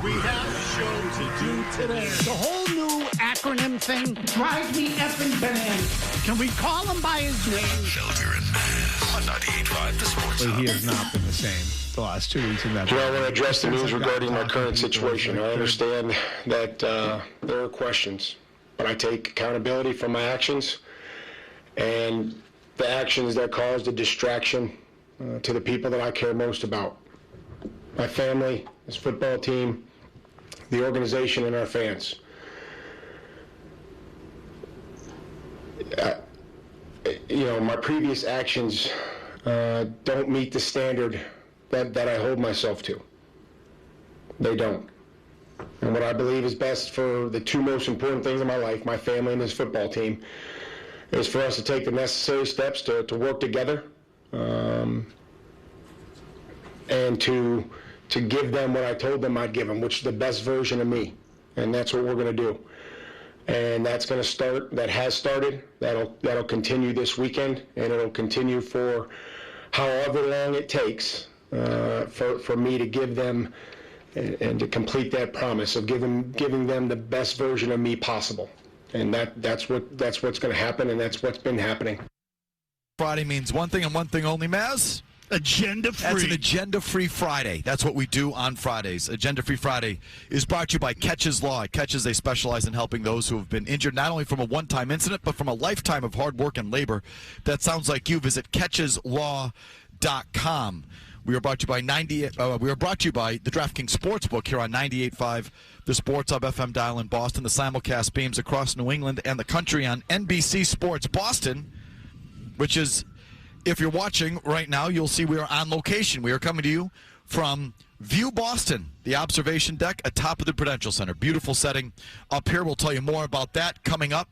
We have a show to do today. The whole new acronym thing drives me effing bananas. Can we call him by his name? Felger and Mazz on 98.5 The Sports Hub. He has not been the same the last 2 weeks in that. I want to address the news regarding my current situation. I understand that there are questions, but I take accountability for my actions and the actions that caused a distraction to the people that I care most about. My family, this football team, the organization, and our fans. My previous actions don't meet the standard that I hold myself to. They don't. And what I believe is best for the two most important things in my life, my family and this football team, is for us to take the necessary steps to work together and to give them what I told them I'd give them, which is the best version of me. And that's what we're going to do. And that's going to start, that has started, that'll continue this weekend, and it'll continue for however long it takes for me to give them and to complete that promise of giving them the best version of me possible. And that's what's going to happen, and that's what's been happening. Friday means one thing and one thing only, Mazz. Agenda-free. That's an agenda-free Friday. That's what we do on Fridays. Agenda-free Friday is brought to you by Catches Law. At Catches, they specialize in helping those who have been injured not only from a one-time incident, but from a lifetime of hard work and labor. That sounds like you. Visit catcheslaw.com. We are brought to you by the DraftKings Sportsbook here on 98.5, the Sports Hub FM dial in Boston. The simulcast beams across New England and the country on NBC Sports Boston, which is, if you're watching right now, you'll see we are on location. We are coming to you from View Boston, the observation deck atop of the Prudential Center. Beautiful setting up here. We'll tell you more about that coming up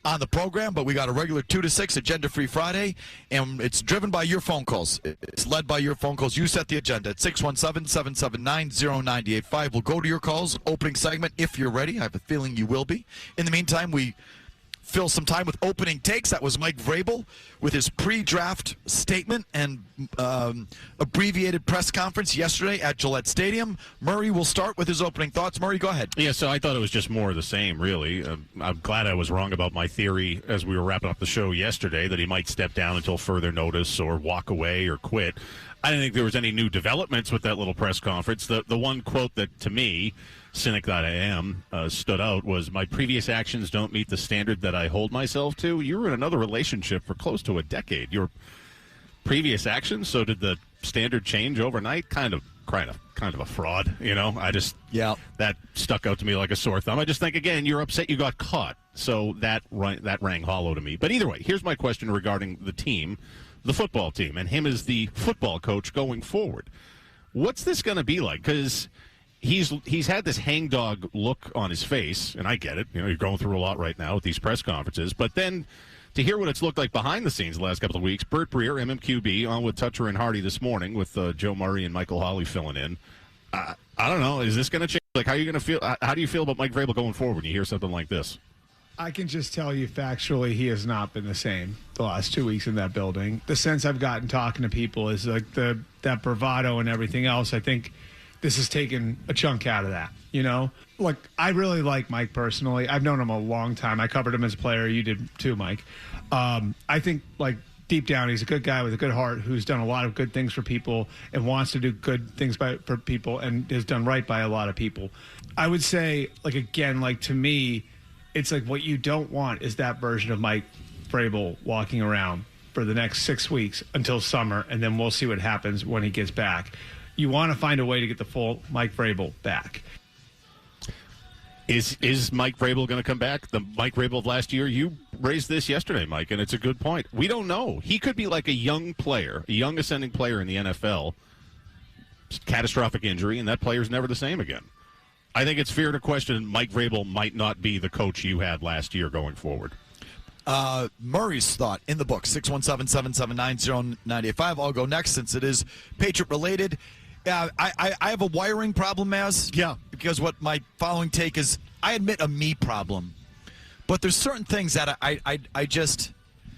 on the program, but we got a regular 2 to 6 agenda-free Friday, and it's driven by your phone calls. It's led by your phone calls. You set the agenda at 617-779-0985. We'll go to your calls, opening segment, if you're ready. I have a feeling you will be. In the meantime, we fill some time with opening takes. That was Mike Vrabel with his pre-draft statement and abbreviated press conference yesterday at Gillette Stadium. Murray will start with his opening thoughts. Murray, go ahead. Yeah, so I thought it was just more of the same, really. I'm glad I was wrong about my theory as we were wrapping up the show yesterday that he might step down until further notice or walk away or quit. I didn't think there was any new developments with that little press conference. The one quote that, to me, cynic that I am, stood out was, "My previous actions don't meet the standard that I hold myself to." You were in another relationship for close to a decade. Your previous actions, so did the standard change overnight? Kind of a fraud, that stuck out to me like a sore thumb. I just think, again, you're upset you got caught. So that rang hollow to me. But either way, here's my question regarding the team, the football team, and him as the football coach going forward. What's this going to be like? Because he's had this hangdog look on his face, and I get it. You're going through a lot right now with these press conferences. But then to hear what it's looked like behind the scenes the last couple of weeks, Bert Breer, MMQB, on with Toucher and Hardy this morning with Joe Murray and Michael Hawley filling in. I don't know. Is this going to change? Like, how are you going to feel? How do you feel about Mike Vrabel going forward when you hear something like this? I can just tell you factually he has not been the same the last 2 weeks in that building. The sense I've gotten talking to people is like that bravado and everything else. I think this has taken a chunk out of that, Look, I really like Mike personally. I've known him a long time. I covered him as a player. You did too, Mike. I think, deep down, he's a good guy with a good heart who's done a lot of good things for people and wants to do good things for people and has done right by a lot of people. I would say, to me, it's like what you don't want is that version of Mike Vrabel walking around for the next 6 weeks until summer, and then we'll see what happens when he gets back. You want to find a way to get the full Mike Vrabel back. Is Mike Vrabel going to come back? The Mike Vrabel of last year? You raised this yesterday, Mike, and it's a good point. We don't know. He could be like a young player, a young ascending player in the NFL, catastrophic injury, and that player's never the same again. I think it's fair to question Mike Vrabel might not be the coach you had last year going forward. Murray's thought in the book, 617-779-0985. I'll go next since it is Patriot-related. I have a wiring problem, Mazz. Yeah. Because what my following take is, I admit a me problem. But there's certain things that I just...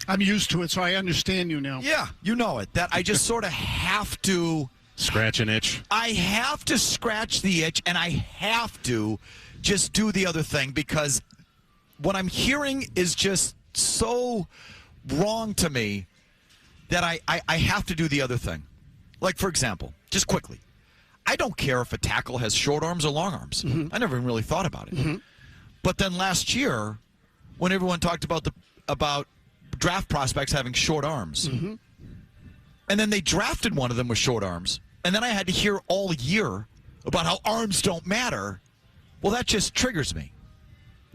I'm used to it, so I understand you now. Yeah, you know it. That I just sort of have to Scratch an itch. I have to scratch the itch, and I have to just do the other thing because what I'm hearing is just so wrong to me that I have to do the other thing. Like, for example, just quickly, I don't care if a tackle has short arms or long arms. Mm-hmm. I never even really thought about it. But then last year, when everyone talked about draft prospects having short arms, and then they drafted one of them with short arms, and then I had to hear all year about how arms don't matter. Well, that just triggers me.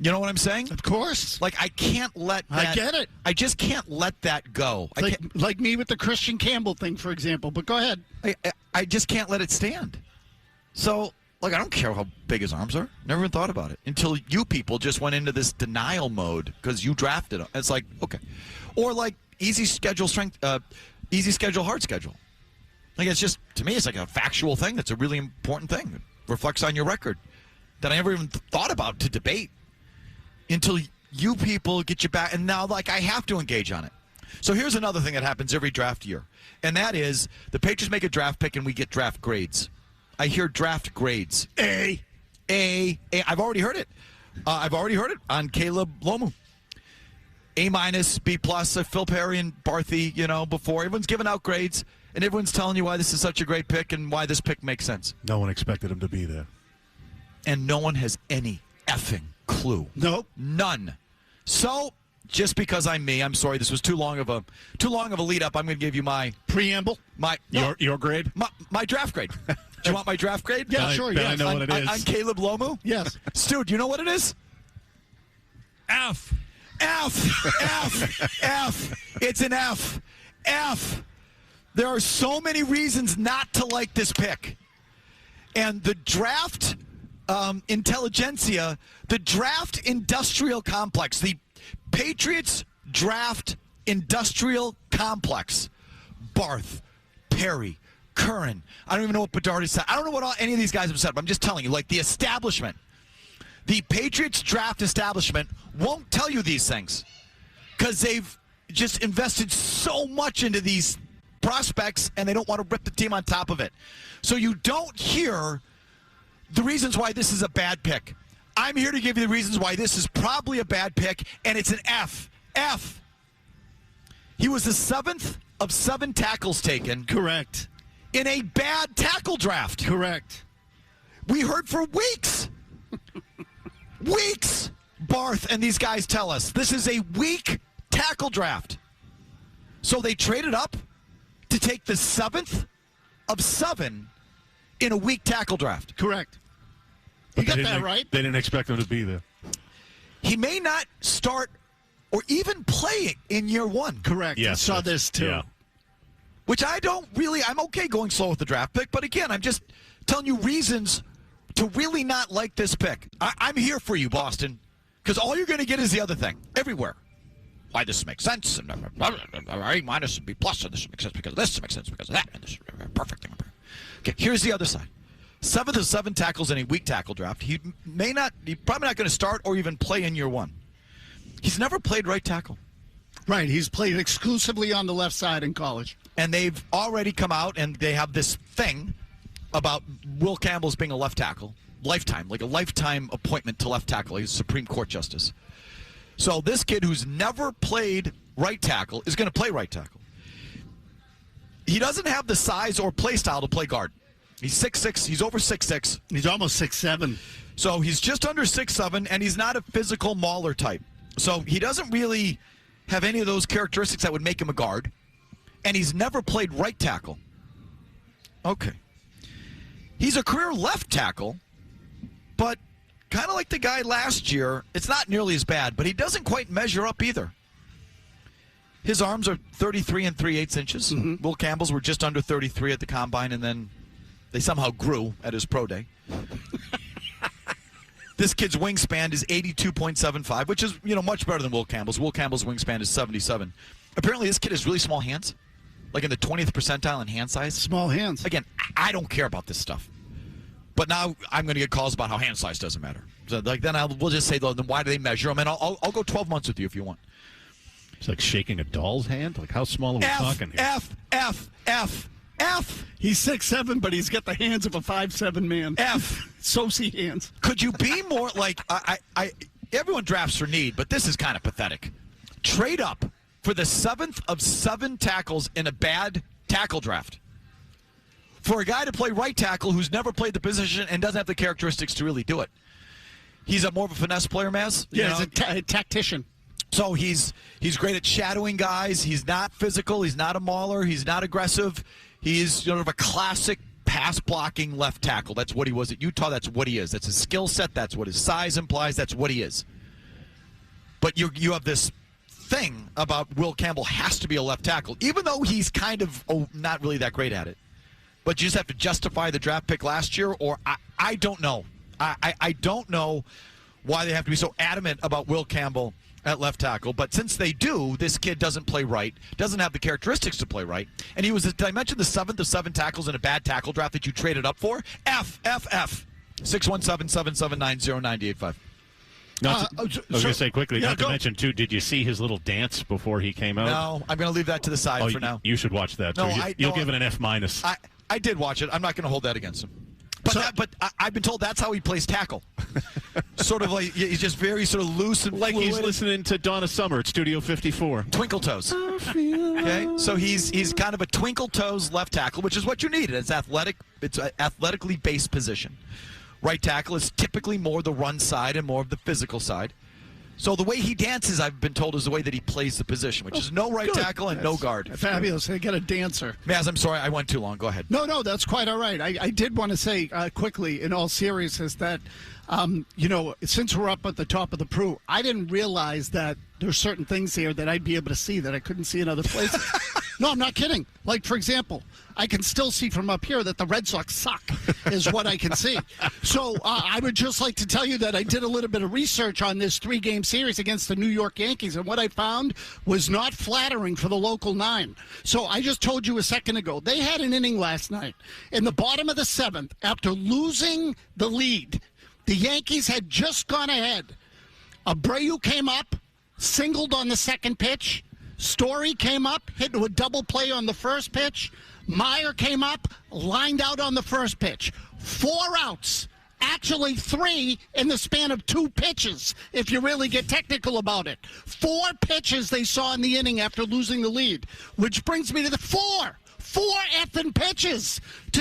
You know what I'm saying? Of course. Like, I can't let that... I get it. I just can't let that go. Like me with the Christian Campbell thing, for example. But go ahead. I just can't let it stand. So, like, I don't care how big his arms are. Never even thought about it until you people just went into this denial mode because you drafted him. It's like, okay. Or, like, easy schedule, hard schedule. Like, it's just, to me, it's like a factual thing that's a really important thing. It reflects on your record that I never even thought about to debate. Until you people get you back. And now, like, I have to engage on it. So here's another thing that happens every draft year. And that is the Patriots make a draft pick and we get draft grades. I hear draft grades. A. I've already heard it. I've already heard it on Caleb Lomu. A-, B+, Phil Perry and Barthy, before. Everyone's giving out grades. And everyone's telling you why this is such a great pick and why this pick makes sense. No one expected him to be there. And no one has any effing clue. Nope. None. So, just because I'm me, I'm sorry, this was too long of a lead up. I'm going to give you my preamble. Your grade? My draft grade. Do you want my draft grade? Yeah, sure. I know what it is. On Caleb Lomu? Yes. Stu, do you know what it is? F. It's an F. F. There are so many reasons not to like this pick. And the draft intelligentsia, the draft industrial complex, the Patriots draft industrial complex, Barth, Perry, Curran, I don't even know what Bedard said. I don't know what any of these guys have said, but I'm just telling you, like the establishment, the Patriots draft establishment won't tell you these things because they've just invested so much into these prospects and they don't want to rip the team on top of it. So you don't hear the reasons why this is a bad pick. I'm here to give you the reasons why this is probably a bad pick, and it's an F. F. He was the 7th of 7 tackles taken. Correct. In a bad tackle draft. Correct. We heard for weeks. Barth and these guys tell us this is a weak tackle draft. So they traded up to take the 7th of 7 in a weak tackle draft. Correct. You got that right. They didn't expect him to be there. He may not start or even play in year one. Correct. Yes, I saw this too. Yeah. Which I'm okay going slow with the draft pick, but again, I'm just telling you reasons to really not like this pick. I'm here for you, Boston, because all you're going to get is the other thing everywhere. Why this makes sense, and A minus and B plus, and this makes sense because of this, makes sense because of that, and this is a perfect thing. Okay, here's the other side. 7th of 7 tackles in a weak tackle draft. He's probably not going to start or even play in year one. He's never played right tackle. Right, he's played exclusively on the left side in college. And they've already come out and they have this thing about Will Campbell's being a left tackle. Lifetime appointment to left tackle. He's a Supreme Court justice. So this kid who's never played right tackle is going to play right tackle. He doesn't have the size or play style to play guard. He's 6'6". He's over 6'6". He's almost 6'7". So he's just under 6'7", and he's not a physical mauler type. So he doesn't really have any of those characteristics that would make him a guard. And he's never played right tackle. Okay. He's a career left tackle, but kind of like the guy last year, it's not nearly as bad, but he doesn't quite measure up either. His arms are 33 3/8 inches. Mm-hmm. Will Campbell's were just under 33 at the combine, and then they somehow grew at his pro day. This kid's wingspan is 82.75, which is much better than Will Campbell's. Will Campbell's wingspan is 77. Apparently, this kid has really small hands, like in the 20th percentile in hand size. Small hands. Again, I don't care about this stuff. But now I'm going to get calls about how hand size doesn't matter. So we'll just say, then why do they measure them? And I'll go 12 months with you if you want. It's like shaking a doll's hand? Like, how small are we talking here? F. F. He's 6'7", but he's got the hands of a 5'7" man. F. Sosi hands. Could you be more like everyone drafts for need, but this is kind of pathetic. Trade up for the 7th of 7 tackles in a bad tackle draft. For a guy to play right tackle who's never played the position and doesn't have the characteristics to really do it. He's more of a finesse player, Mazz. Yeah, he's a tactician. So he's great at shadowing guys. He's not physical. He's not a mauler. He's not aggressive. He's sort of a classic pass-blocking left tackle. That's what he was at Utah. That's what he is. That's his skill set. That's what his size implies. That's what he is. But you have this thing about Will Campbell has to be a left tackle, even though he's kind of not really that great at it. But you just have to justify the draft pick last year, or I don't know. I don't know why they have to be so adamant about Will Campbell at left tackle. But since they do, this kid doesn't play right, doesn't have the characteristics to play right. And he was, did I mention the 7th of 7 tackles in a bad tackle draft that you traded up for? F. 617-779-0985. I was going to say quickly, not to mention, too, did you see his little dance before he came out? No, I'm going to leave that to the side for now. You should watch that. No, you'll give it an F-. I did watch it. I'm not going to hold that against him. But I've been told that's how he plays tackle. Sort of like he's just very sort of loose and like fluid. He's listening to Donna Summer at Studio 54. Twinkle toes. Okay, so he's kind of a twinkle toes left tackle, which is what you need. It's athletic. It's an athletically based position. Right tackle is typically more the run side and more of the physical side. So the way he dances, I've been told, is the way that he plays the position, which is no right tackle and no guard. Fabulous. They got a dancer. Mazz, I'm sorry. I went too long. Go ahead. No, that's quite all right. I did want to say quickly, in all seriousness, that, since we're up at the top of the Pru, I didn't realize that there's certain things here that I'd be able to see that I couldn't see in other places. No, I'm not kidding. Like, for example, I can still see from up here that the Red Sox suck, is what I can see. So I would just like to tell you that I did a little bit of research on this 3-game series against the New York Yankees, and what I found was not flattering for the local 9. So I just told you a second ago, they had an inning last night. In the bottom of the 7th, after losing the lead, the Yankees had just gone ahead. Abreu came up, singled on the second pitch. Story came up, hit to a double play on the first pitch. Meyer came up, lined out on the first pitch. 4 outs. Actually 3 in the span of 2 pitches, if you really get technical about it. 4 pitches they saw in the inning after losing the lead, which brings me to the 4 effing pitches to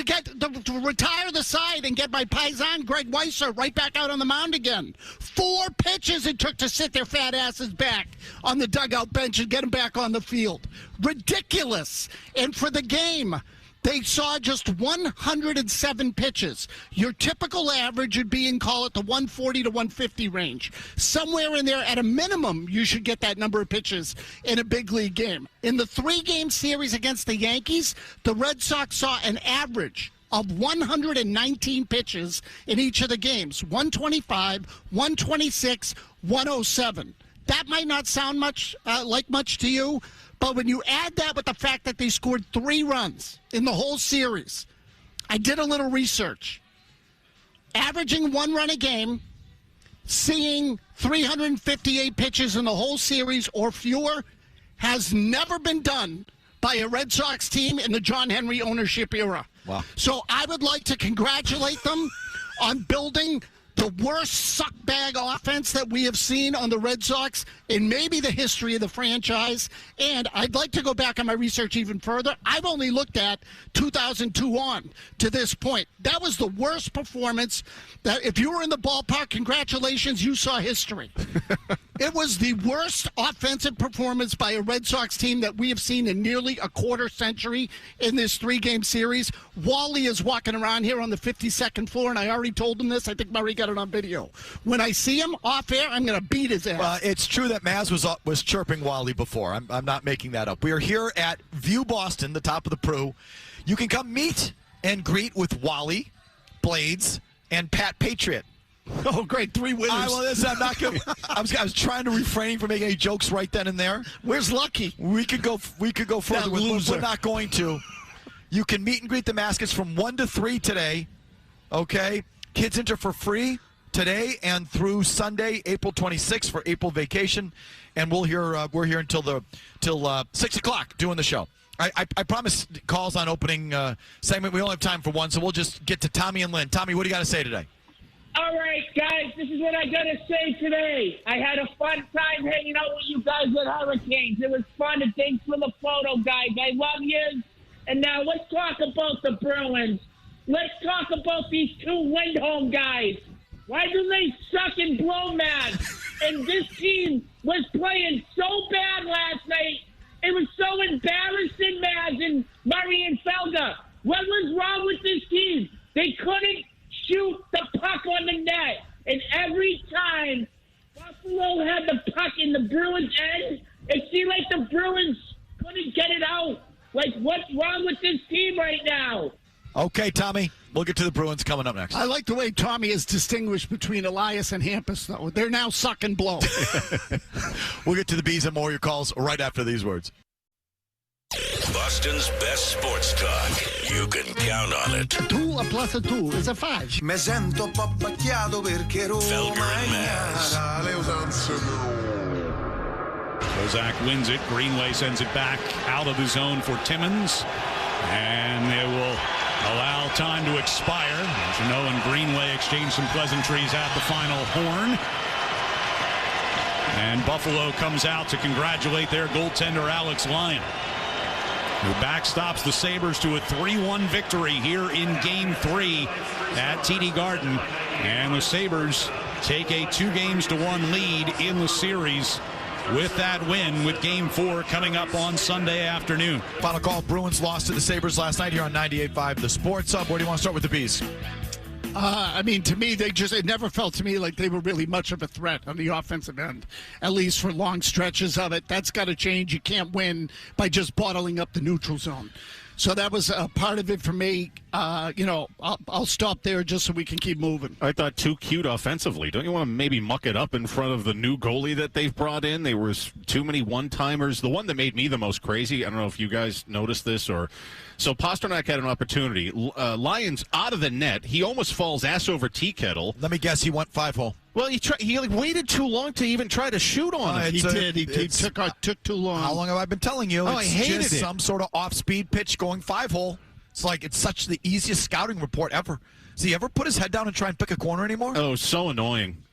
retire the side and get my paisan Greg Weisser right back out on the mound again. 4 pitches it took to sit their fat asses back on the dugout bench and get them back on the field. Ridiculous. And for the game, they saw just 107 pitches. Your typical average would be in, call it, the 140 to 150 range. Somewhere in there, at a minimum, you should get that number of pitches in a big league game. In the 3-game series against the Yankees, the Red Sox saw an average of 119 pitches in each of the games. 125, 126, 107. That might not sound much to you, but when you add that with the fact that they scored 3 runs in the whole series, I did a little research. Averaging 1 run a game, seeing 358 pitches in the whole series or fewer has never been done by a Red Sox team in the John Henry ownership era. Wow. So I would like to congratulate them on building the worst suckbag offense that we have seen on the Red Sox in maybe the history of the franchise. And I'd like to go back on my research even further. I've only looked at 2002 on to this point. That was the worst performance. That if you were in the ballpark, congratulations, you saw history. It was the worst offensive performance by a Red Sox team that we have seen in nearly a quarter century in this 3-game series. Wally is walking around here on the 52nd floor, and I already told him this. I think Murray got it on video. When I see him off air, I'm going to beat his ass. Well, it's true that Mazz was chirping Wally before. I'm not making that up. We are here at View Boston, the top of the Pru. You can come meet and greet with Wally, Blades, and Pat Patriot. Oh, great. 3 winners. I'm not going. I was trying to refrain from making any jokes right then and there. Where's Lucky? We could go further with it. We're not going to. You can meet and greet the Maskets from 1 to 3 today. Okay? Kids enter for free today and through Sunday, April 26th for April vacation. And we're here until 6 o'clock doing the show. I promised calls on opening segment. We only have time for one, so we'll just get to Tommy and Lynn. Tommy, what do you got to say today? All right, guys, this is what I got to say today. I had a fun time hanging out with you guys at Hurricanes. It was fun, and thanks for the photo, guys. I love you. And now let's talk about the Bruins. Let's talk about these two Lindholm guys. Why do they suck and blow mad? And this team was playing so bad last night. It was so embarrassing, Mazz and Murray and Felger. What was wrong with this team? They couldn't shoot the puck on the net. And every time Buffalo had the puck in the Bruins' end, it seemed like the Bruins couldn't get it out. Like, what's wrong with this team right now? Okay, Tommy. We'll get to the Bruins coming up next. I like the way Tommy is distinguished between Elias and Hampus, though. They're now suck and blow. We'll get to the Bees and more of your calls right after these words. Boston's best sports talk. You can count on it. 2 plus 2 is a 5. Me sento un po' pacchiato perché Roma Felger and Mazz. ignara le usanze Bozak wins it. Greenway sends it back out of the zone for Timmins. And they will allow time to expire. As you know, and Greenway exchanged some pleasantries at the final horn. And Buffalo comes out to congratulate their goaltender, Alex Lyon, who backstops the Sabres to a 3-1 victory here in Game 3 at TD Garden. And the Sabres take a 2-1 lead in the series with that win, with Game 4 coming up on Sunday afternoon. Final call, Bruins lost to the Sabres last night here on 98.5 The Sports Hub. Where do you want to start with the Bees? I mean, to me, it never felt to me like they were really much of a threat on the offensive end, at least for long stretches of it. That's got to change. You can't win by just bottling up the neutral zone. So that was a part of it for me. I'll stop there just so we can keep moving. I thought too cute offensively. Don't you want to maybe muck it up in front of the new goalie that they've brought in? There was too many one-timers. The one that made me the most crazy, I don't know if you guys noticed this or... So Pastrnak had an opportunity. Lyons out of the net. He almost falls ass over tea kettle. Let me guess, he went 5-hole. Well, he waited too long to even try to shoot on it. He did. He took too long. How long have I been telling you? I hated just it. Some sort of off-speed pitch going 5-hole. It's such the easiest scouting report ever. Does he ever put his head down and try and pick a corner anymore? Oh, so annoying.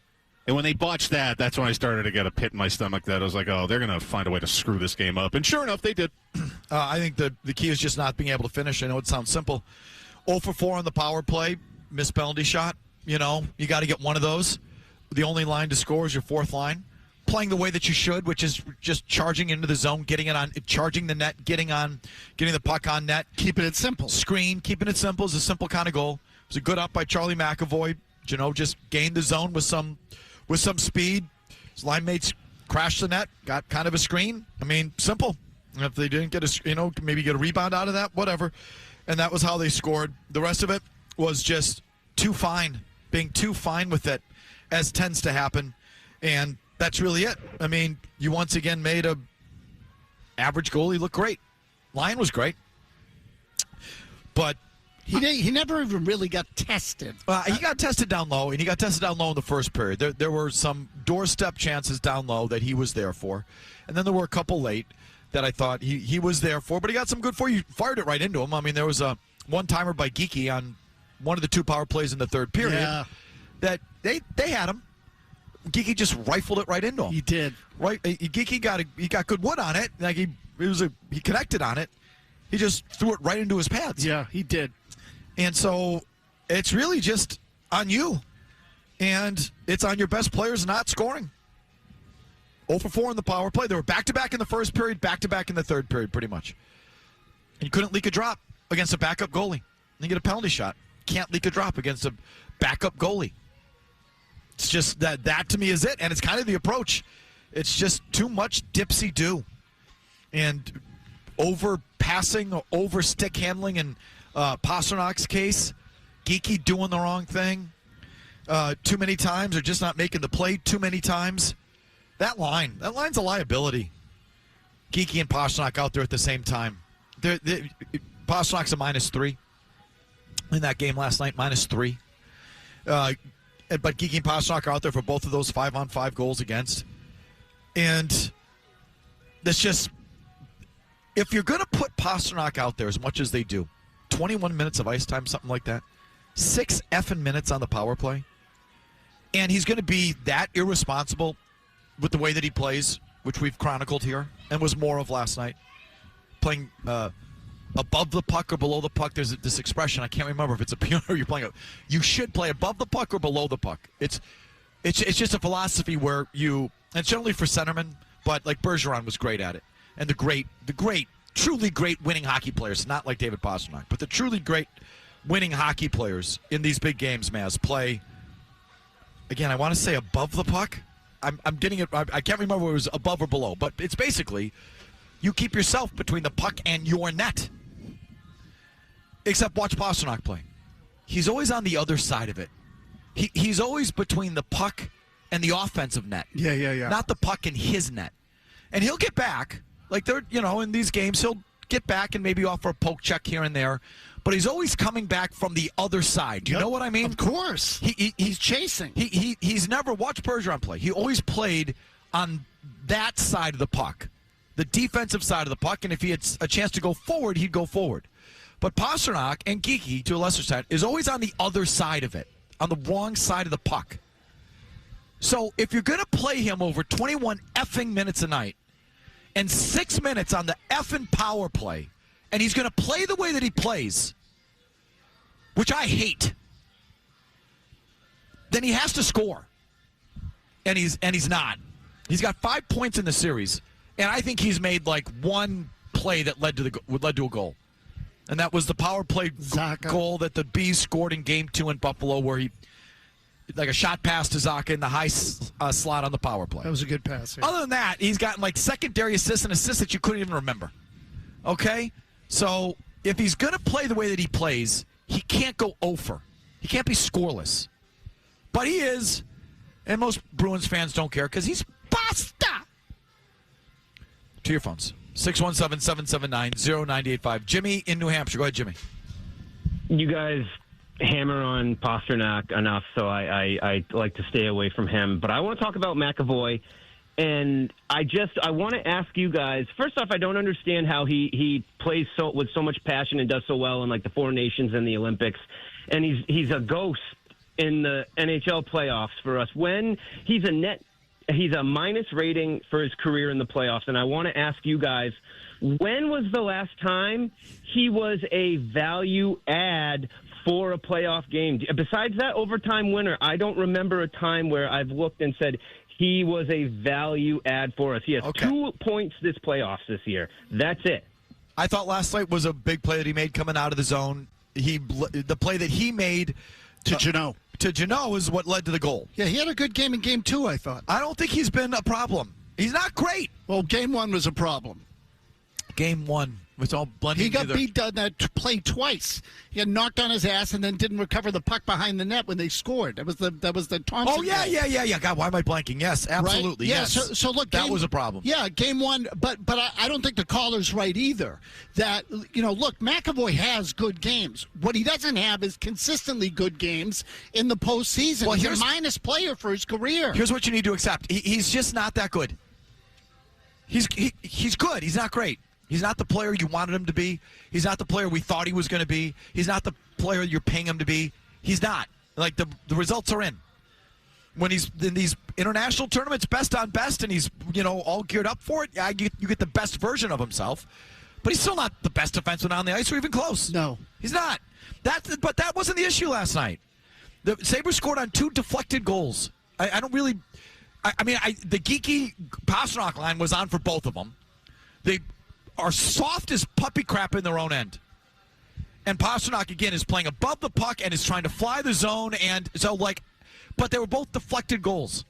And when they botched that, that's when I started to get a pit in my stomach that I was like, oh, they're going to find a way to screw this game up. And sure enough, they did. I think the key is just not being able to finish. I know it sounds simple. 0 for 4 on the power play, missed penalty shot. You got to get one of those. The only line to score is your fourth line. Playing the way that you should, which is just charging into the zone, getting it on, charging the net, getting the puck on net. Keeping it simple. Screen, keeping it simple is a simple kind of goal. It was a good up by Charlie McAvoy. Just gained the zone with some speed. His line mates crashed the net, got kind of a screen. I mean, simple. If they didn't get maybe get a rebound out of that, whatever. And that was how they scored. The rest of it was just being too fine with it, as tends to happen. And that's really it. I mean, you once again made a average goalie look great. Lyon was great. But he never even really got tested. He got tested down low, and he got tested down low in the first period. There were some doorstep chances down low that he was there for. And then there were a couple late that I thought he was there for. But he got some good for you. Fired it right into him. I mean, there was a one-timer by Geekie on one of the 2 power plays in the third period that they had him. Geekie just rifled it right into him. He did. Right, Geekie got good wood on it. Like he connected on it. He just threw it right into his pads. Yeah, he did. And so it's really just on you. And it's on your best players not scoring. 0 for 4 in the power play. They were back-to-back in the first period, back-to-back in the third period, pretty much. And you couldn't leak a drop against a backup goalie. You get a penalty shot. Can't leak a drop against a backup goalie. It's just that to me is it. And it's kind of the approach. It's just too much dipsy-do. And over passing, over stick handling in Pasternak's case, Geekie doing the wrong thing too many times or just not making the play too many times. That line's a liability. Geekie and Pastrnak out there at the same time. Pasternak's a -3 in that game last night, -3. But Geekie and Pastrnak are out there for both of those 5-on-5 goals against. And that's just if you're going to put Pastrnak out there as much as they do, 21 minutes of ice time, something like that, 6 effing minutes on the power play, and he's going to be that irresponsible with the way that he plays, which we've chronicled here, and was more of last night, playing above the puck or below the puck. There's this expression, I can't remember if it's a pure or you're playing. You should play above the puck or below the puck. It's just a philosophy where and it's generally for centermen, but like Bergeron was great at it. And the great, truly great winning hockey players, not like David Pastrnak, but the truly great winning hockey players in these big games, Mazz, play, again, I want to say above the puck. I'm getting it, I can't remember whether it was above or below, but it's basically you keep yourself between the puck and your net. Except watch Pastrnak play. He's always on the other side of it. He's always between the puck and the offensive net. Yeah. Not the puck and his net. And he'll get back. Like, in these games, he'll get back and maybe offer a poke check here and there. But he's always coming back from the other side. Do you know what I mean? Of course. He's chasing. He's never watched Bergeron play. He always played on that side of the puck, the defensive side of the puck. And if he had a chance to go forward, he'd go forward. But Pastrnak and Geeky, to a lesser extent, is always on the other side of it, on the wrong side of the puck. So if you're going to play him over 21 effing minutes a night and 6 minutes on the effing power play, and he's going to play the way that he plays, which I hate, then he has to score. And he's not. He's got 5 points in the series, and I think he's made like one play that led to a goal. And that was the power play goal that the Bees scored in Game 2 in Buffalo, where he, like a shot pass to Zacha in the high slot on the power play. That was a good pass. Yeah. Other than that, he's gotten like secondary assists and assists that you couldn't even remember. Okay? So if he's going to play the way that he plays, he can't go over. He can't be scoreless. But he is, and most Bruins fans don't care because he's pasta. To your phones. 617-779-0985. Jimmy in New Hampshire. Go ahead, Jimmy. You guys hammer on Pastrnak enough, so I like to stay away from him. But I want to talk about McAvoy, and I want to ask you guys, first off, I don't understand how he plays with so much passion and does so well in like the Four Nations and the Olympics, and he's a ghost in the NHL playoffs for us. When he's a minus rating for his career in the playoffs, and I want to ask you guys, when was the last time he was a value add for a playoff game? Besides that overtime winner, I don't remember a time where I've looked and said he was a value add for us. He has 2 points this playoffs this year. That's it. I thought last night was a big play that he made coming out of the zone. The play that he made to Jeannot. To Jeannot is what led to the goal. Yeah, he had a good game in Game 2, I thought. I don't think he's been a problem. He's not great. Well, Game 1 was a problem. Game 1. It's all blending He got together. beat on that play twice. He had knocked on his ass and then didn't recover the puck behind the net when they scored. That was the Thompson. Oh, yeah. God, why am I blanking? Yes, absolutely. Right? Yeah, yes. so look, that was a problem. Yeah, Game 1, but I don't think the caller's right either. That, look, McAvoy has good games. What he doesn't have is consistently good games in the postseason. Well, he's a minus player for his career. Here's what you need to accept. He's just not that good. He's good. He's not great. He's not the player you wanted him to be. He's not the player we thought he was going to be. He's not the player you're paying him to be. He's not. Like, the results are in. When he's in these international tournaments, best on best, and he's, all geared up for it, you get the best version of himself. But he's still not the best defenseman on the ice or even close. No. He's not. But that wasn't the issue last night. The Sabres scored on 2 deflected goals. I don't really... the geeky Pastrnak line was on for both of them. They are soft as puppy crap in their own end. And Pastrnak, again, is playing above the puck and is trying to fly the zone. And so, but they were both deflected goals.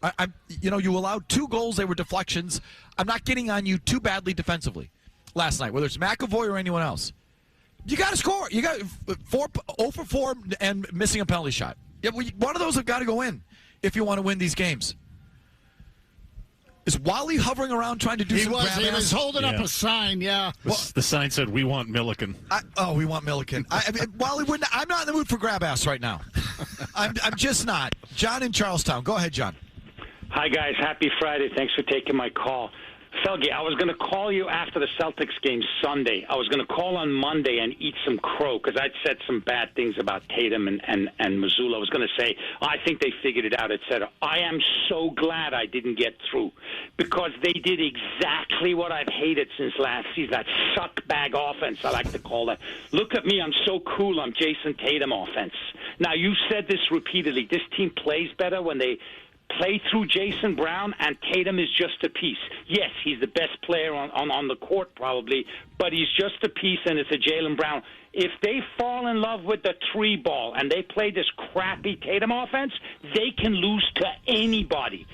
You allowed 2 goals. They were deflections. I'm not getting on you too badly defensively last night, whether it's McAvoy or anyone else. You got to score. You got 0 for 4 and missing a penalty shot. Yeah, one of those have got to go in if you want to win these games. Is Wally hovering around trying to do some grab ass? He was holding up a sign, yeah. The sign said, "We want Milliken." We want Milliken. Wally wouldn't. I'm not in the mood for grab ass right now. I'm just not. John in Charlestown. Go ahead, John. Hi, guys. Happy Friday. Thanks for taking my call. Felger, I was going to call you after the Celtics game Sunday. I was going to call on Monday and eat some crow because I'd said some bad things about Tatum and Mazzulla. I was going to say, I think they figured it out, etc. I am so glad I didn't get through because they did exactly what I've hated since last season, that suck bag offense, I like to call it. Look at me, I'm so cool, I'm Jason Tatum offense. Now, you've said this repeatedly. This team plays better when they play through Jason Brown, and Tatum is just a piece. Yes, he's the best player on the court probably, but he's just a piece, and it's a Jaylen Brown. If they fall in love with the three ball and they play this crappy Tatum offense, they can lose to anybody.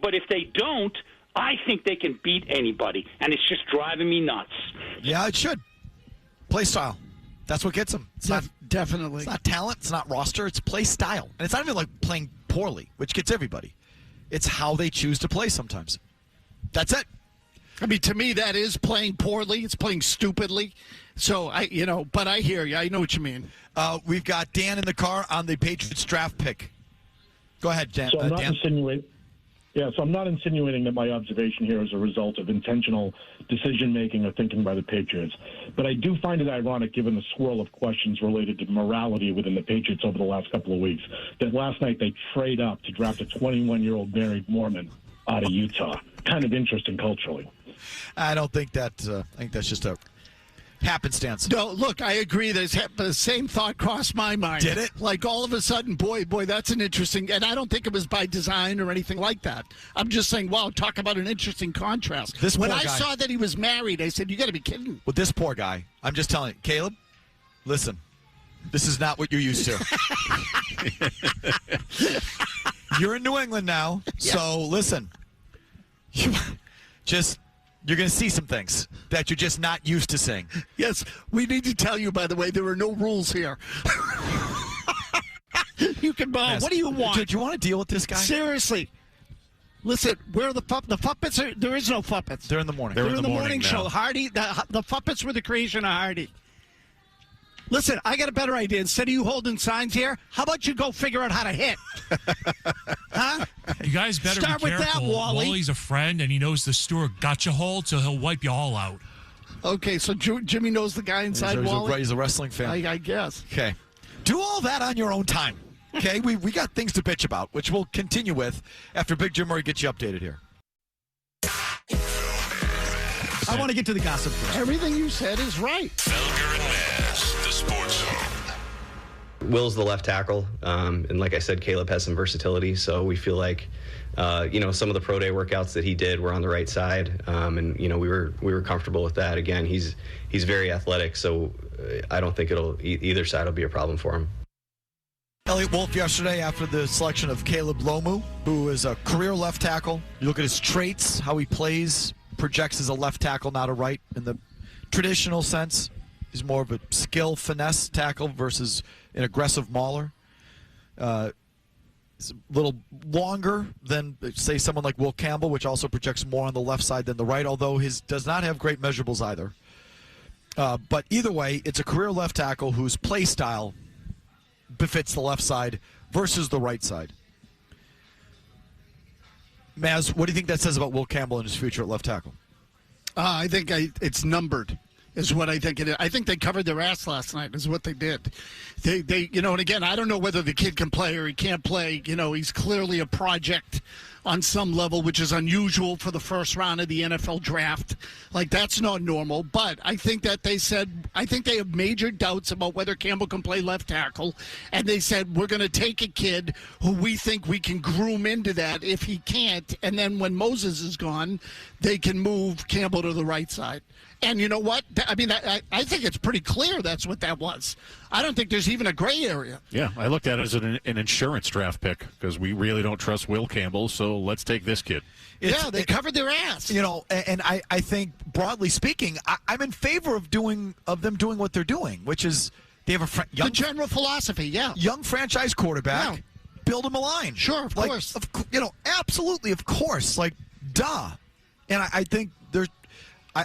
But if they don't, I think they can beat anybody, and it's just driving me nuts. Yeah, it should. Play style. That's what gets them. Definitely. It's not talent. It's not roster. It's play style. And it's not even like playing poorly, which gets everybody. It's how they choose to play sometimes. That's it. I mean, to me, that is playing poorly. It's playing stupidly. So, but I hear you. I know what you mean. We've got Dan in the car on the Patriots draft pick. Go ahead, Dan. So I'm not insinuating that my observation here is a result of intentional decision-making or thinking by the Patriots. But I do find it ironic, given the swirl of questions related to morality within the Patriots over the last couple of weeks, that last night they trade up to draft a 21-year-old married Mormon out of Utah. Kind of interesting culturally. I don't think that. I think that's just a happenstance. No, look, I agree. The same thought crossed my mind. Did it? Like all of a sudden, boy, that's an interesting. And I don't think it was by design or anything like that. I'm just saying, wow, talk about an interesting contrast. When I saw that he was married, I said, you got to be kidding. With this poor guy, I'm just telling you, Caleb, listen, this is not what you're used to. You're in New England now, so listen. You're going to see some things that you're just not used to seeing. Yes, we need to tell you, by the way, there are no rules here. You can buy. What do you want? Do you want to deal with this guy? Seriously. Listen, where are the Fuppets? There is no Fuppets. They're in the morning. They're in the morning show. Hardy, the Fuppets were the creation of Hardy. Listen, I got a better idea. Instead of you holding signs here, how about you go figure out how to hit? Huh? You guys better Start be with careful. that, Wally. Wally's a friend, and he knows the Stewart gotcha hold, so he'll wipe you all out. Okay, so Jimmy knows the guy inside Wally? He's a wrestling fan. I guess. Okay. Do all that on your own time. Okay? we got things to bitch about, which we'll continue with after Big Jim Murray gets you updated here. I want to get to the gossip first. Everything you said is right. Felger and Mazz, the Sports Zone. Will's the left tackle, and like I said, Caleb has some versatility, so we feel like, some of the pro day workouts that he did were on the right side, and we were comfortable with that. Again, he's very athletic, so I don't think either side will be a problem for him. Elliot Wolf yesterday after the selection of Caleb Lomu, who is a career left tackle. You look at his traits, how he plays, projects as a left tackle, not a right in the traditional sense. He's more of a skill, finesse tackle versus an aggressive mauler. He's a little longer than, say, someone like Will Campbell, which also projects more on the left side than the right, although his does not have great measurables either. But either way, it's a career left tackle whose play style befits the left side versus the right side. Mazz, what do you think that says about Will Campbell and his future at left tackle? I think it's numbered, is what I think it is. I think they covered their ass last night, is what they did. They and again, I don't know whether the kid can play or he can't play. He's clearly a project on some level, which is unusual for the first round of the NFL draft. Like, that's not normal. But I think that they have major doubts about whether Campbell can play left tackle. And they said, we're going to take a kid who we think we can groom into that if he can't. And then when Moses is gone, they can move Campbell to the right side. And you know what? I mean, I think it's pretty clear that's what that was. I don't think there's even a gray area. Yeah, I looked at it as an insurance draft pick because we really don't trust Will Campbell, so let's take this kid. They covered their ass. And I think, broadly speaking, I'm in favor of them doing what they're doing, which is they have the general philosophy, young franchise quarterback, build him a line. Sure, of course. Absolutely, of course. Like, duh. And I think there's.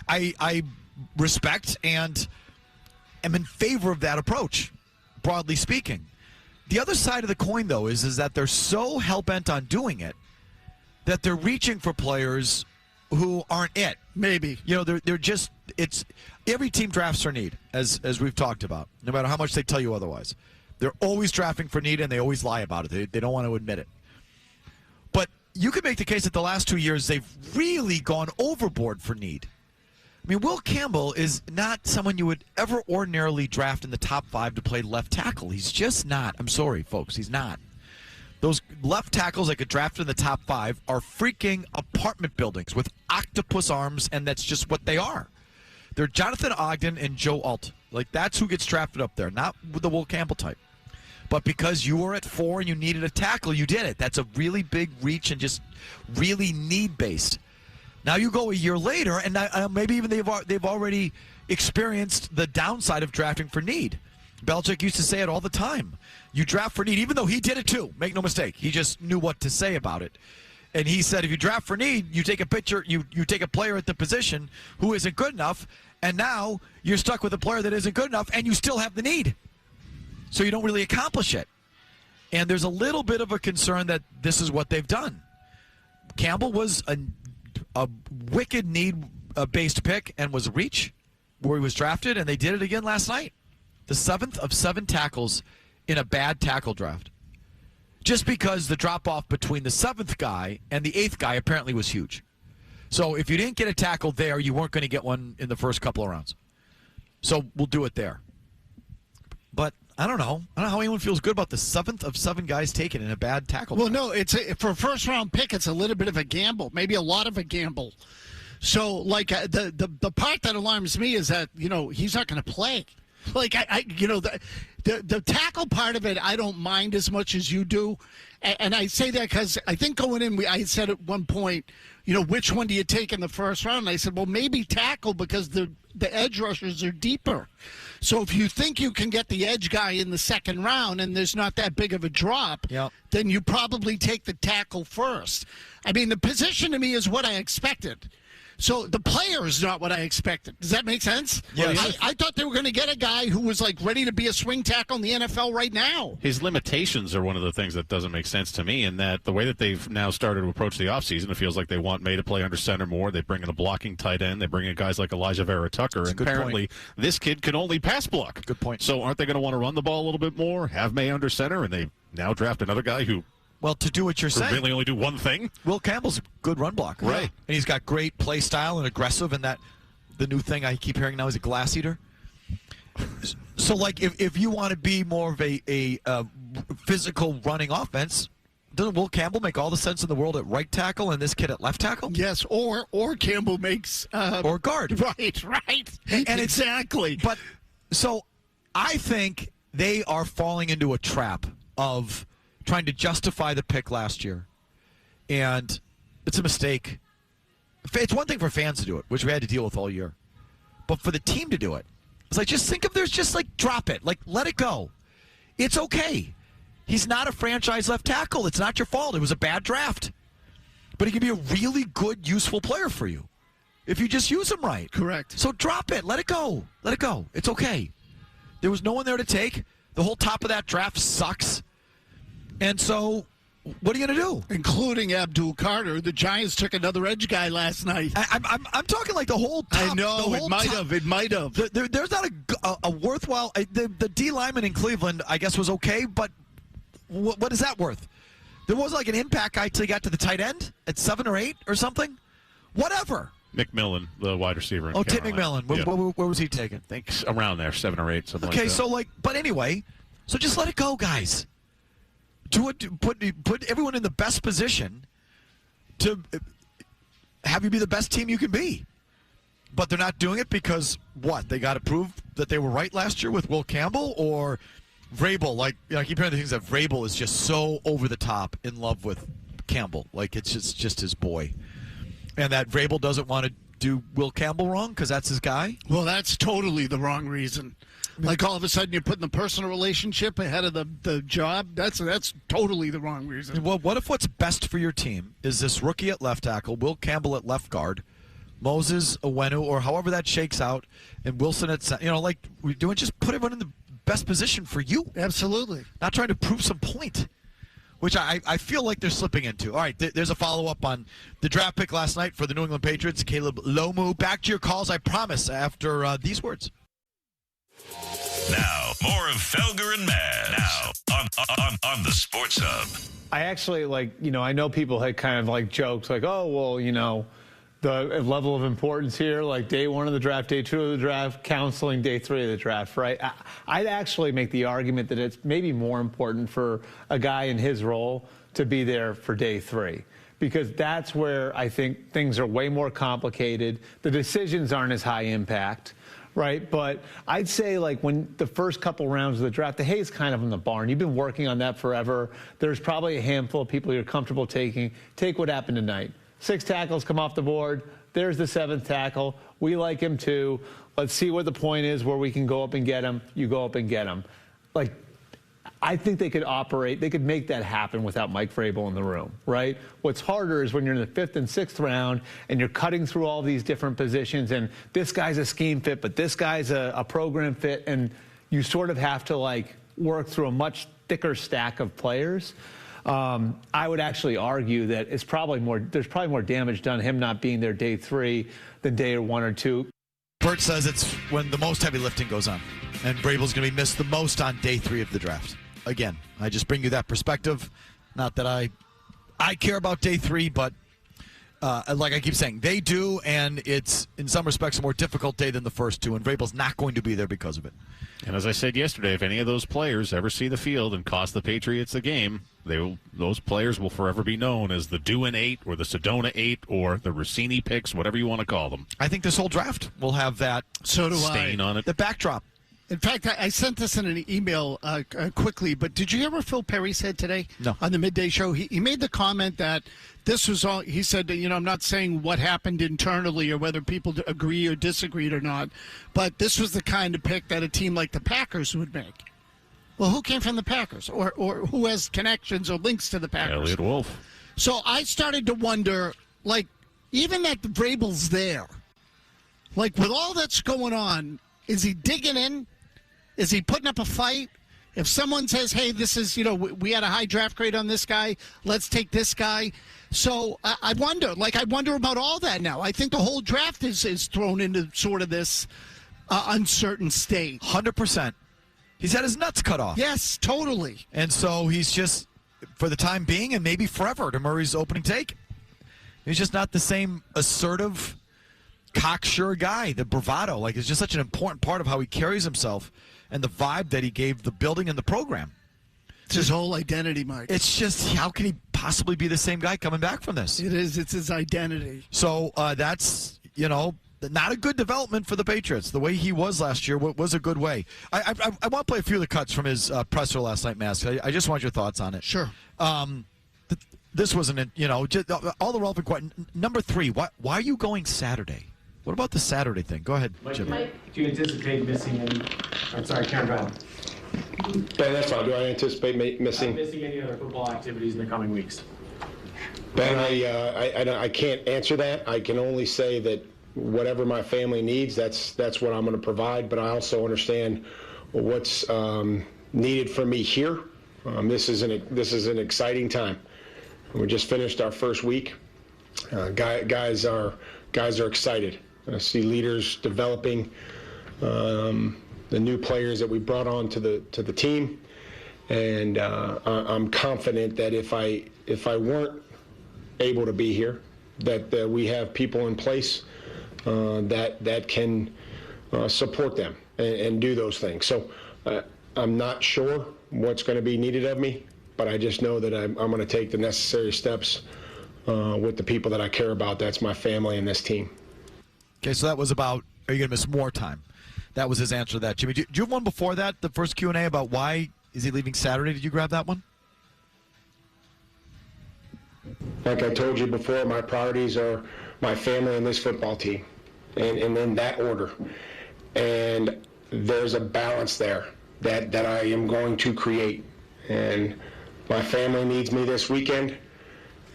I respect and am in favor of that approach, broadly speaking. The other side of the coin, though, is that they're so hell-bent on doing it that they're reaching for players who aren't it. Maybe. They're just it's every team drafts for need, as we've talked about, no matter how much they tell you otherwise. They're always drafting for need, and they always lie about it. They don't want to admit it. But you could make the case that the last 2 years they've really gone overboard for need. I mean, Will Campbell is not someone you would ever ordinarily draft in the top 5 to play left tackle. He's just not. I'm sorry, folks. He's not. Those left tackles that get drafted in the top 5 are freaking apartment buildings with octopus arms, and that's just what they are. They're Jonathan Ogden and Joe Alt. Like, that's who gets drafted up there, not with the Will Campbell type. But because you were at 4 and you needed a tackle, you did it. That's a really big reach and just really need-based. Now you go a year later, and maybe even they've already experienced the downside of drafting for need. Belichick used to say it all the time. You draft for need, even though he did it too. Make no mistake. He just knew what to say about it. And he said if you draft for need, you take a pitcher, you take a player at the position who isn't good enough, and now you're stuck with a player that isn't good enough, and you still have the need. So you don't really accomplish it. And there's a little bit of a concern that this is what they've done. Campbell was a wicked need-based pick and was a reach where he was drafted, and they did it again last night. The 7th of 7 tackles in a bad tackle draft. Just because the drop-off between the 7th guy and the 8th guy apparently was huge. So if you didn't get a tackle there, you weren't going to get one in the first couple of rounds. So we'll do it there. But I don't know. I don't know how anyone feels good about the 7th of 7 guys taken in a bad tackle. Well, no, for a first-round pick, it's a little bit of a gamble, maybe a lot of a gamble. So, like, the part that alarms me is that, he's not going to play. Like, the tackle part of it, I don't mind as much as you do. And I say that because I think going in, I said at one point, which one do you take in the first round? And I said, well, maybe tackle because the edge rushers are deeper. So if you think you can get the edge guy in the second round and there's not that big of a drop, then you probably take the tackle first. I mean, the position to me is what I expected. So the player is not what I expected. Does that make sense? Yes. I thought they were going to get a guy who was like ready to be a swing tackle in the NFL right now. His limitations are one of the things that doesn't make sense to me, in that the way that they've now started to approach the offseason, it feels like they want May to play under center more. They bring in a blocking tight end. They bring in guys like Elijah Vera Tucker. And apparently this kid can only pass block. Good point. So aren't they going to want to run the ball a little bit more, have May under center, and they now draft another guy who... Well, to do what you're saying, really only do one thing. Will Campbell's a good run blocker, right? And he's got great play style and aggressive. And that the new thing I keep hearing now is a glass eater. So, like, if you want to be more of a physical running offense, doesn't Will Campbell make all the sense in the world at right tackle and this kid at left tackle? Yes, or Campbell makes or guard. Right. And exactly. But so I think they are falling into a trap of trying to justify the pick last year. And it's a mistake. It's one thing for fans to do it, which we had to deal with all year. But for the team to do it, it's like, just think of there's just like, drop it. Like, let it go. It's okay. He's not a franchise left tackle. It's not your fault. It was a bad draft. But he can be a really good, useful player for you if you just use him right. Correct. So drop it. Let it go. Let it go. It's okay. There was no one there to take. The whole top of that draft sucks. And so, what are you going to do? Including Abdul Carter. The Giants took another edge guy last night. I'm talking like the whole top. I know, it might have. There's not a worthwhile... The D lineman in Cleveland, I guess, was okay, but what is that worth? There was like an impact guy till he got to the tight end at 7 or 8 or something? Whatever. McMillan, the wide receiver in Tim Carolina. McMillan. Where was he taken? I think around there, 7 or 8, something like that. Okay, so but anyway, so just let it go, guys. Put everyone in the best position to have you be the best team you can be. But they're not doing it because, what? They got to prove that they were right last year with Will Campbell, or Vrabel? Like, I keep hearing the things that Vrabel is just so over the top in love with Campbell. Like, it's just his boy. And that Vrabel doesn't want to do Will Campbell wrong because that's his guy? Well, that's totally the wrong reason. Like, all of a sudden you're putting the personal relationship ahead of the job. That's totally the wrong reason. Well, what if what's best for your team is this rookie at left tackle, Will Campbell at left guard, Moses, Owenu, or however that shakes out, and Wilson at center? Like we're doing, just put everyone in the best position for you. Absolutely. Not trying to prove some point. which I feel like they're slipping into. All right, there's a follow-up on the draft pick last night for the New England Patriots, Caleb Lomu. Back to your calls, I promise, after these words. Now, more of Felger and Mazz. Now, on the Sports Hub. I actually, I know people had kind of joked, oh, well, the level of importance here, day 1 of the draft, day 2 of the draft, counseling day 3 of the draft, right? I'd actually make the argument that it's maybe more important for a guy in his role to be there for day 3, because that's where I think things are way more complicated. The decisions aren't as high impact, right? But I'd say when the first couple rounds of the draft, the hay's kind of in the barn. You've been working on that forever. There's probably a handful of people you're comfortable taking. Take what happened tonight. 6 tackles come off the board. There's the 7th tackle. We like him too. Let's see what the point is where we can go up and get him. You go up and get him. I think they could make that happen without Mike Vrabel in the room, right? What's harder is when you're in the 5th and 6th round and you're cutting through all these different positions, and this guy's a scheme fit, but this guy's a program fit, and you sort of have to work through a much thicker stack of players. I would actually argue that there's probably more damage done him not being there day 3 than day 1 or 2. Bert says it's when the most heavy lifting goes on, and Vrabel's going to be missed the most on day 3 of the draft. Again, I just bring you that perspective. Not that I care about day 3, but like I keep saying, they do, and it's in some respects a more difficult day than the first 2, and Vrabel's not going to be there because of it. And as I said yesterday, if any of those players ever see the field and cost the Patriots the game, those players will forever be known as the Duin 8 or the Sedona 8 or the Rossini picks, whatever you want to call them. I think this whole draft will have that stain on it. The backdrop. In fact, I sent this in an email quickly, but did you hear what Phil Perry said today? No. On the midday show? He made the comment that this was all, he said, I'm not saying what happened internally or whether people agree or disagreed or not, but this was the kind of pick that a team like the Packers would make. Well, who came from the Packers or who has connections or links to the Packers? Elliott Wolf. So I started to wonder, even that Vrabel's there, with all that's going on, is he digging in? Is he putting up a fight? If someone says, hey, this is, we had a high draft grade on this guy, let's take this guy. So I wonder, I wonder about all that now. I think the whole draft is thrown into sort of this uncertain state. 100%. He's had his nuts cut off. Yes, totally. And so he's just, for the time being and maybe forever, to Murray's opening take, he's just not the same assertive, cocksure guy. The bravado, it's just such an important part of how he carries himself and the vibe that he gave the building and the program. It's his whole identity, Mike. It's just, how can he possibly be the same guy coming back from this? It is. It's his identity. So that's, not a good development for the Patriots. The way he was last year was a good way. I want to play a few of the cuts from his presser last night, Mazz. I just want your thoughts on it. Sure. This wasn't, just all the relevant questions. Number 3, why are you going Saturday? What about the Saturday thing? Go ahead, Jim. Do you anticipate missing any? I'm sorry, Karen Brown. Ben, that's fine. Do I anticipate missing any other football activities in the coming weeks? Ben, I can't answer that. I can only say that whatever my family needs, that's what I'm going to provide. But I also understand what's needed for me here. This is an exciting time. We just finished our first week. Guys are excited. I see leaders developing, the new players that we brought on to the team, and I'm confident that if I weren't able to be here, that we have people in place that can support them and do those things. So I'm not sure what's going to be needed of me, but I just know that I'm going to take the necessary steps with the people that I care about. That's my family and this team. Okay, so that was about, are you going to miss more time? That was his answer to that. Jimmy, do you have one before that, the first Q&A about why is he leaving Saturday? Did you grab that one? Like I told you before, my priorities are my family and this football team, and in that order. And there's a balance there that I am going to create. And my family needs me this weekend,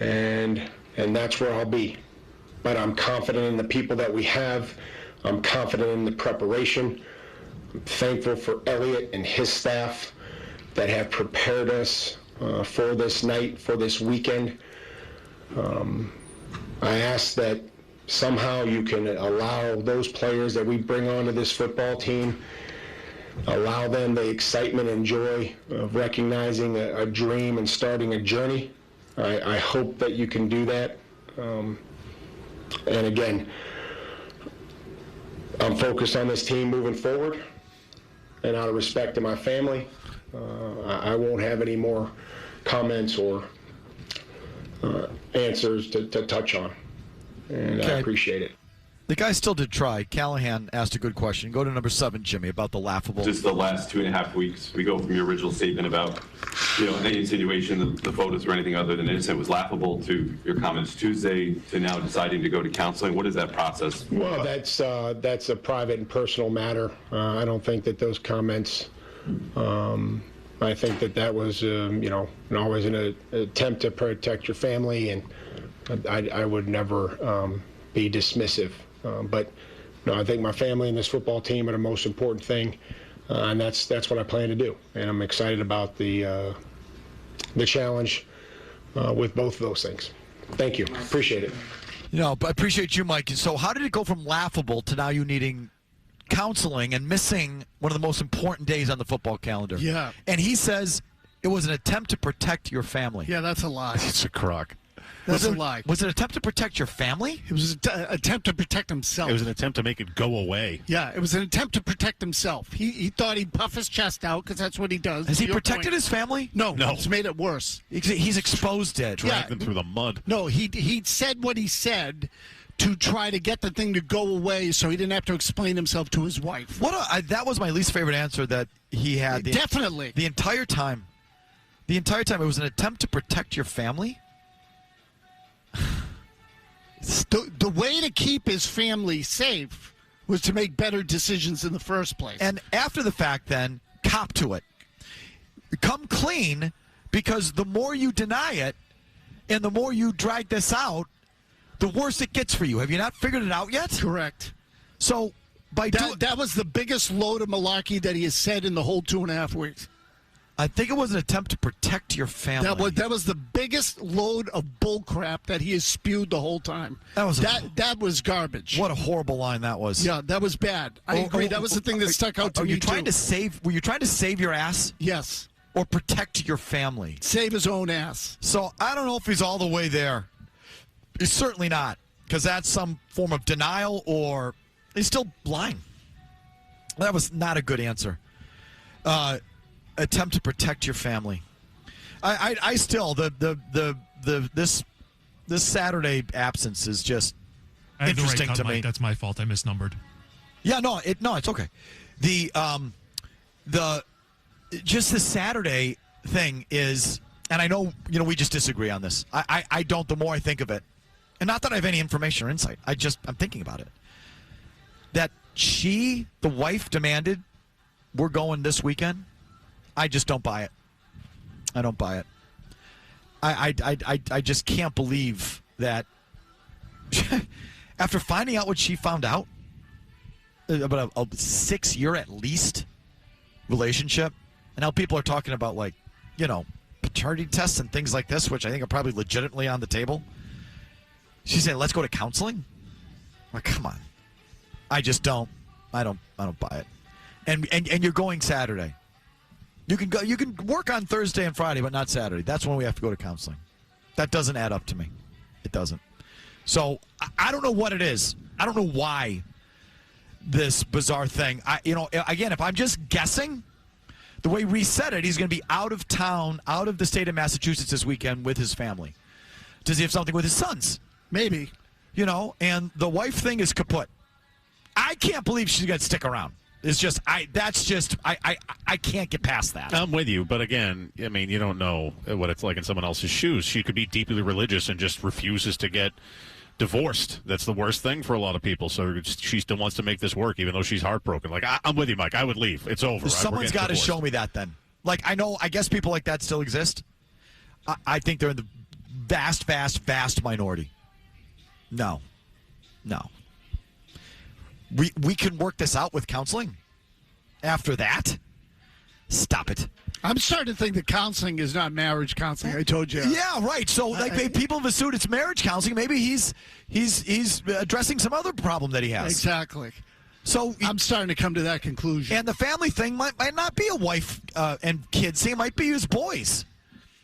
and that's where I'll be. But I'm confident in the people that we have. I'm confident in the preparation. I'm thankful for Elliott and his staff that have prepared us for this night, for this weekend. I ask that somehow you can allow those players that we bring onto this football team, allow them the excitement and joy of recognizing a dream and starting a journey. I hope that you can do that. And again, I'm focused on this team moving forward, and out of respect to my family, I won't have any more comments or answers to touch on, and I appreciate it. The guy still did try. Callahan asked a good question. Go to number 7, Jimmy, about the laughable. Just the last 2.5 weeks, we go from your original statement about, any insinuation that the photos were anything other than innocent was laughable, to your comments Tuesday, to now deciding to go to counseling. What is that process? Well, that's a private and personal matter. I don't think that those comments. I think that was, always an attempt to protect your family, and I would never be dismissive. But no, I think my family and this football team are the most important thing, and that's what I plan to do. And I'm excited about the challenge with both of those things. Thank you. Appreciate it. But I appreciate you, Mike. So how did it go from laughable to now you needing counseling and missing one of the most important days on the football calendar? Yeah. And he says it was an attempt to protect your family. Yeah, that's a lie. It's a crock. That's a lie. Was it an attempt to protect your family? It was an attempt to protect himself. It was an attempt to make it go away. Yeah, it was an attempt to protect himself. He thought he'd puff his chest out because that's what he does. Has he protected his family? No. It's made it worse. He's exposed it. Dragged them through the mud. No, he said what he said to try to get the thing to go away so he didn't have to explain himself to his wife. That was my least favorite answer that he had. Definitely. The entire time. It was an attempt to protect your family? The way to keep his family safe was to make better decisions in the first place. And after the fact, then, cop to it. Come clean, because the more you deny it and the more you drag this out, the worse it gets for you. Have you not figured it out yet? Correct. So, that was the biggest load of malarkey that he has said in the whole 2.5 weeks. I think it was an attempt to protect your family. That was the biggest load of bullcrap that he has spewed the whole time. That was garbage. What a horrible line that was. Yeah, that was bad. I agree. That was the thing that stuck out to me, Were you trying to save your ass? Yes. Or protect your family? Save his own ass. So I don't know if he's all the way there. He's certainly not, because that's some form of denial, or he's still lying. That was not a good answer. Attempt to protect your family. I still this Saturday absence is just interesting to me. Mike. That's my fault. I misnumbered. Yeah, it's okay. The just the Saturday thing is, and I know we just disagree on this. I don't. The more I think of it, and not that I have any information or insight, I'm thinking about it. That the wife, demanded we're going this weekend. I just don't buy it. I don't buy it. I just can't believe that after finding out what she found out about a 6-year at least relationship, and now people are talking about paternity tests and things like this, which I think are probably legitimately on the table. She's saying, let's go to counseling. Like, come on. I just don't. I don't buy it. And you're going Saturday. You can go. You can work on Thursday and Friday, but not Saturday. That's when we have to go to counseling. That doesn't add up to me. It doesn't. So I don't know what it is. I don't know why this bizarre thing. Again, if I'm just guessing, the way Reese said it, he's going to be out of town, out of the state of Massachusetts this weekend with his family. Does he have something with his sons? Maybe. And the wife thing is kaput. I can't believe she's going to stick around. It's just I can't get past that. I'm with you, but again, I mean, you don't know what it's like in someone else's shoes. She could be deeply religious and just refuses to get divorced. That's the worst thing for a lot of people. So she still wants to make this work, even though she's heartbroken. Like, I'm with you, Mike. I would leave. It's over. Someone's got to show me that then. I guess people like that still exist. I think they're in the vast minority. No. We can work this out with counseling after that. Stop it. I'm starting to think that counseling is not marriage counseling. I told you. Yeah, right. So, people have assumed it's marriage counseling. Maybe he's addressing some other problem that he has. Exactly. So I'm starting to come to that conclusion. And the family thing might not be a wife and kids thing. It might be his boys.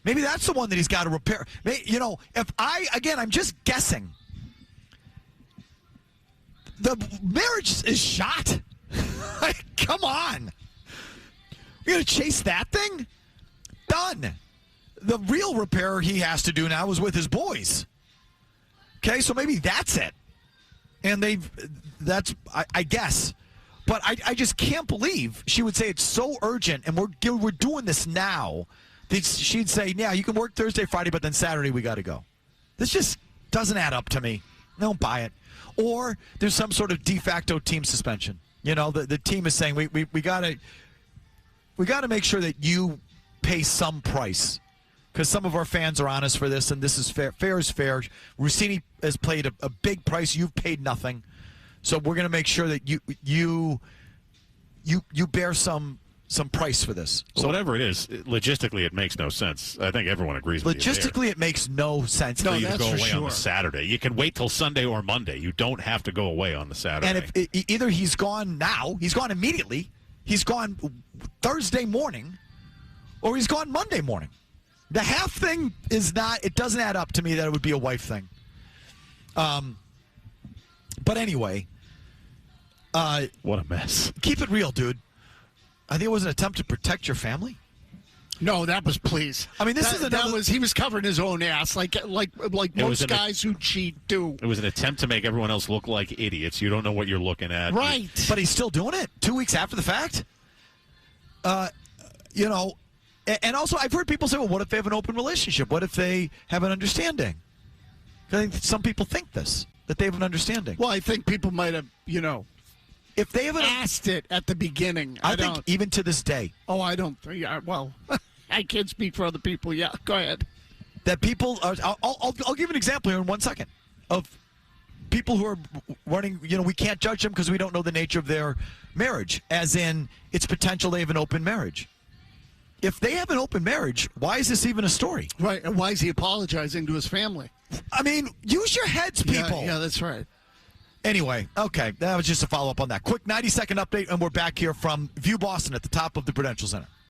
Maybe that's the one that he's got to repair. I'm just guessing. The marriage is shot. Come on. We're going to chase that thing? Done. The real repair he has to do now is with his boys. Okay, so maybe that's it. And I guess. But I just can't believe she would say it's so urgent and we're doing this now. She'd say, yeah, you can work Thursday, Friday, but then Saturday we got to go. This just doesn't add up to me. I don't buy it. Or there's some sort of de facto team suspension. You know, the team is saying we got to make sure that you pay some price. Because some of our fans are on us for this, and this is fair. Fair is fair. Rossini has paid a big price. You've paid nothing, so we're going to make sure that you bear some price for this. So whatever it is, logistically, it makes no sense. I think everyone agrees with you. Logistically, it makes no sense for you to go away on the Saturday. You can wait till Sunday or Monday. You don't have to go away on the Saturday. And if either he's gone now, he's gone immediately, he's gone Thursday morning, or he's gone Monday morning. The half thing it doesn't add up to me that it would be a wife thing. But anyway. What a mess. Keep it real, dude. I think it was an attempt to protect your family. No, that was please. I mean, he was covering his own ass like most guys who cheat do. It was an attempt to make everyone else look like idiots. You don't know what you're looking at. Right. But he's still doing it 2 weeks after the fact. And also, I've heard people say, well, what if they have an open relationship? What if they have an understanding? I think some people think that they have an understanding. Well, I think people might have, if they haven't asked it at the beginning. I think even to this day. Oh, I don't think. Well, I can't speak for other people. Yeah, go ahead. That people are. I'll give you an example here in 1 second of people who are running. We can't judge them because we don't know the nature of their marriage. As in, it's potential they have an open marriage. If they have an open marriage, why is this even a story? Right, and why is he apologizing to his family? I mean, use your heads, people. Yeah, that's right. Anyway, okay, that was just a follow-up on that. Quick 90-second update, and we're back here from View Boston at the top of the Prudential Center.